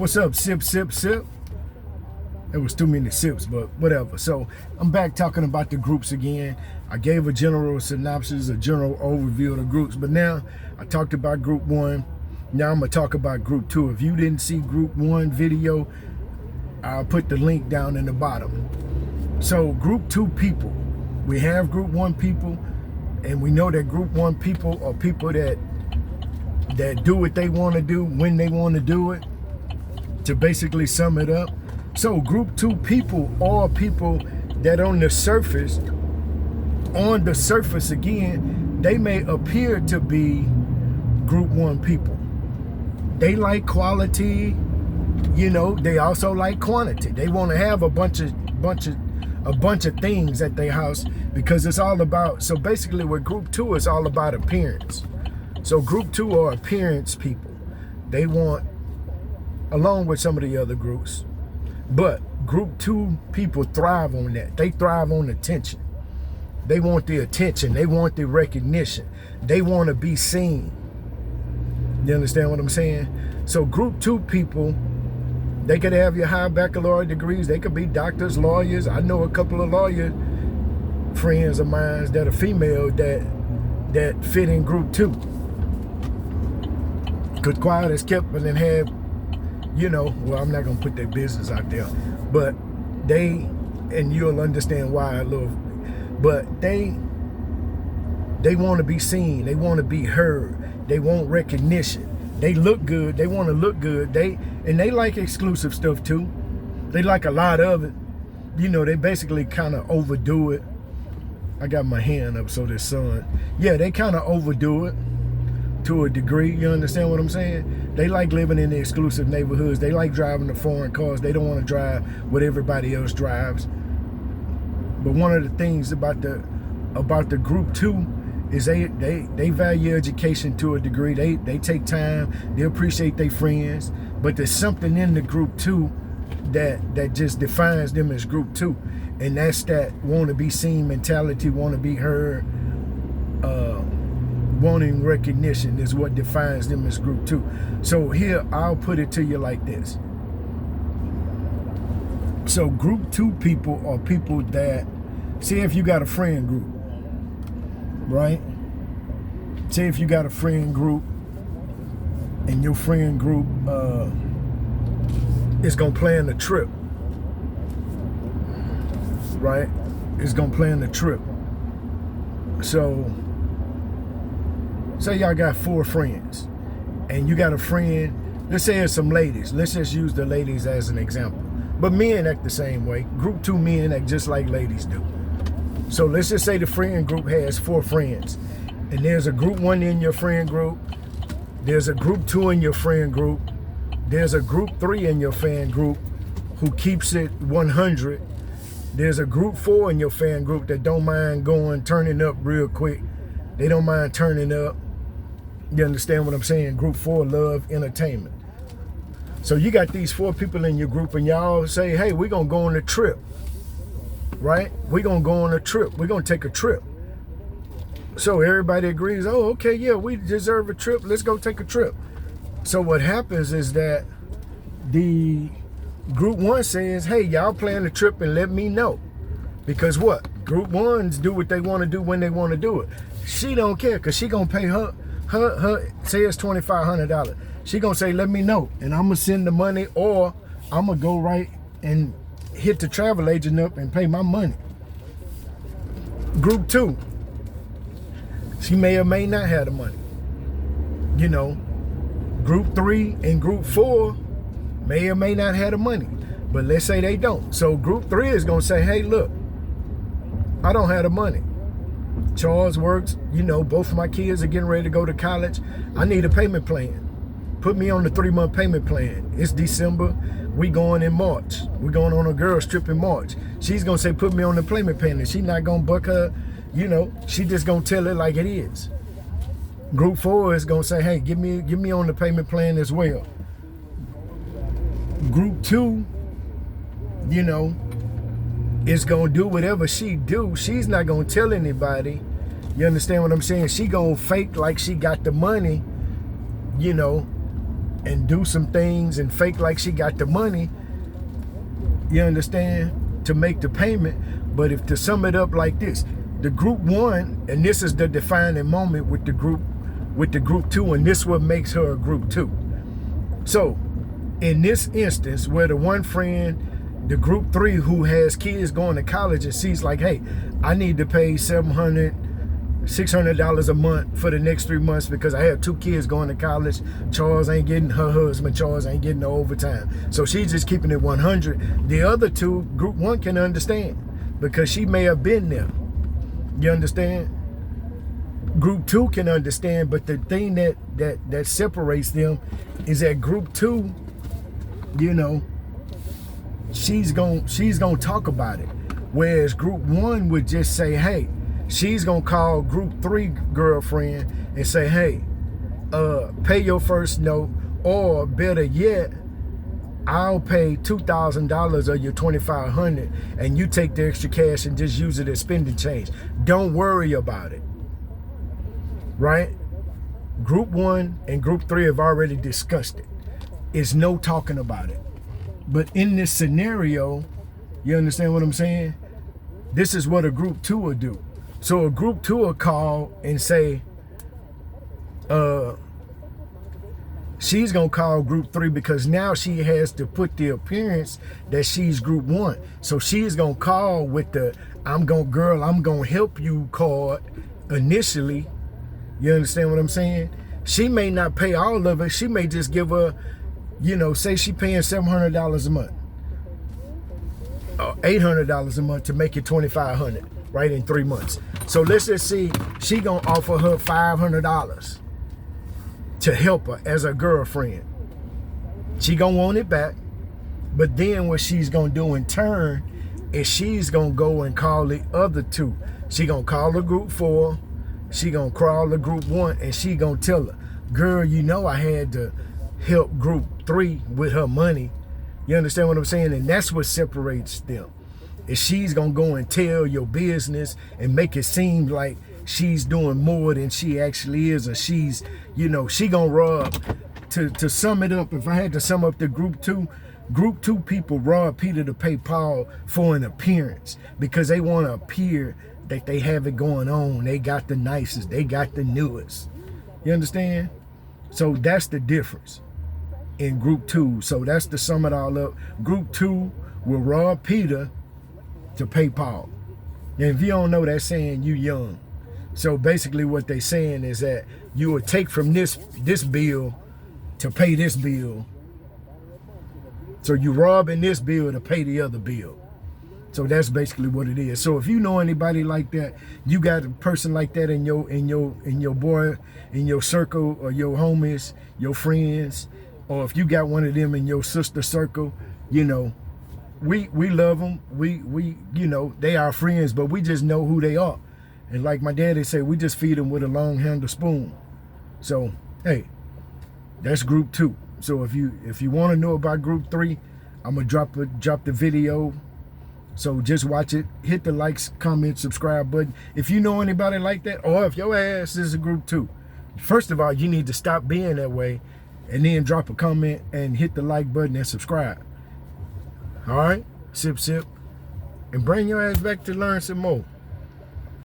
What's up, sip, sip, sip? There was too many sips, but whatever. So I'm back talking about the groups again. I gave a general synopsis, a general overview of the groups, but now I talked about group one. Now I'm gonna talk about group two. If you didn't see group one video, I'll put the link down in the bottom. So group two people, we have group one people, and we know that group one people are people that do what they want to do when they want to do it. To basically sum it up, so group two people are people that on the surface again, they may appear to be group one people. They like quality, they also like quantity. They want to have a bunch of things at their house because it's all about, so basically with group two, it's all about appearance. So group two are appearance people. They want, along with some of the other groups, but group two people thrive on that. They thrive on attention. They want the attention. They want the recognition. They want to be seen. You understand what I'm saying? So group two people, they could have your high baccalaureate degrees. They could be doctors, lawyers. I know a couple of lawyer friends of mine that are female that fit in group two. Because quiet as kept and then have, well, I'm not going to put their business out there, but and you'll understand why a little, but they want to be seen. They want to be heard. They want recognition. They look good. They want to look good. They like exclusive stuff too. They like a lot of it. They basically kind of overdo it. I got my hand up so this sun. Yeah, they kind of overdo it to a degree. You understand what I'm saying? They like living in the exclusive neighborhoods. They like driving the foreign cars. They don't want to drive what everybody else drives. But one of the things about the group two is they value education to a degree. They take time. They appreciate their friends. But there's something in the group two that just defines them as group two, and that's that want to be seen mentality, want to be heard. Wanting recognition is what defines them as group two. So here, I'll put it to you like this. So group two people are people that, say if you got a friend group, right? Say if you got a friend group and your friend group is gonna plan a trip, right? It's gonna plan a trip. So say y'all got 4 friends and you got a friend, let's say it's some ladies. Let's just use the ladies as an example. But men act the same way. Group two men act just like ladies do. So let's just say the friend group has 4 friends. And there's a group one in your friend group. There's a group two in your friend group. There's a group 3 in your fan group who keeps it 100. There's a group 4 in your fan group that don't mind turning up real quick. They don't mind turning up. You understand what I'm saying? Group 4 love entertainment. So you got these 4 people in your group and y'all say, hey, we're going to go on a trip, right? We're going to go on a trip. We're going to take a trip. So everybody agrees, oh, okay, yeah, we deserve a trip. Let's go take a trip. So what happens is that the group 1 says, hey, y'all plan the trip and let me know. Because what? Group 1s do what they want to do when they want to do it. She don't care because she going to pay her say it's $2,500. She going to say, let me know. And I'm going to send the money, or I'm going to go right and hit the travel agent up and pay my money. Group 2, she may or may not have the money. Group 3 and group 4 may or may not have the money. But let's say they don't. So group 3 is going to say, hey, look, I don't have the money. Charles works, both of my kids are getting ready to go to college. I need a payment plan. Put me on the 3-month payment plan. It's December. We going in March. We're going on a girls trip in March. She's going to say, put me on the payment plan. And she's not going to buck her, she just going to tell it like it is. Group 4 is going to say, hey, give me on the payment plan as well. Group 2, is going to do whatever she do. She's not going to tell anybody. You understand what I'm saying? She going to fake like she got the money, and do some things and fake like she got the money, you understand, to make the payment. But if to sum it up like this, the group one, and this is the defining moment with the group two, and this what makes her a group two. So in this instance, where the one friend, the group three who has kids going to college, and sees like, hey, I need to pay $600 a month for the next 3 months because I have 2 kids going to college. Charles ain't getting, her husband Charles ain't getting no overtime. So she's just keeping it 100. The other two, group one, can understand because she may have been there. You understand? Group two can understand, but the thing that separates them is that group two, you know, she's gonna talk about it. Whereas group one would just say, hey, she's gonna call group three girlfriend and say, hey, pay your first note, or better yet, I'll pay $2,000 of your $2,500 and you take the extra cash and just use it as spending change. Don't worry about it. Right? Group one and group three have already discussed it. It's no talking about it. But in this scenario, you understand what I'm saying? This is what a group two will do. So a group two will call and say, she's gonna call group three because now she has to put the appearance that she's group one. So she's gonna call with the I'm gonna help you card initially. You understand what I'm saying? She may not pay all of it. She may just give her, you know, say she paying $700 a month or $800 a month to make it $2,500, right, in 3 months. So let's just see, she gonna offer her $500 to help her as a girlfriend. She gonna want it back, but then what she's gonna do in turn is she's gonna go and call the other two. She gonna call the group four, she gonna call the group one, and she gonna tell her, girl, you know I had to help group three with her money. You understand what I'm saying? And that's what separates them. Is she's gonna go and tell your business and make it seem like she's doing more than she actually is, or she's, you know, she gonna rob. To sum it up, if I had to sum up the group two people rob Peter to pay Paul for an appearance because they want to appear that they have it going on. They got the nicest, they got the newest. You understand? So that's the difference in group two. So that's to sum it all up. Group two will rob Peter to pay Paul. And if you don't know that saying, you young. So basically what they saying is that you will take from this bill to pay this bill. So you robbing this bill to pay the other bill. So that's basically what it is. So if you know anybody like that, you got a person like that in your circle, or your homies, your friends, or if you got one of them in your sister circle, you know, we love them. We you know, they are friends, but we just know who they are. And like my daddy said, we just feed them with a long handle spoon. So hey, that's group two. So if you want to know about group three, I'm gonna drop the video. So just watch it, hit the likes, comment, subscribe button. If you know anybody like that, or if your ass is a group two, first of all, you need to stop being that way, and then drop a comment and hit the like button and subscribe. All right, sip, and bring your ass back to learn some more.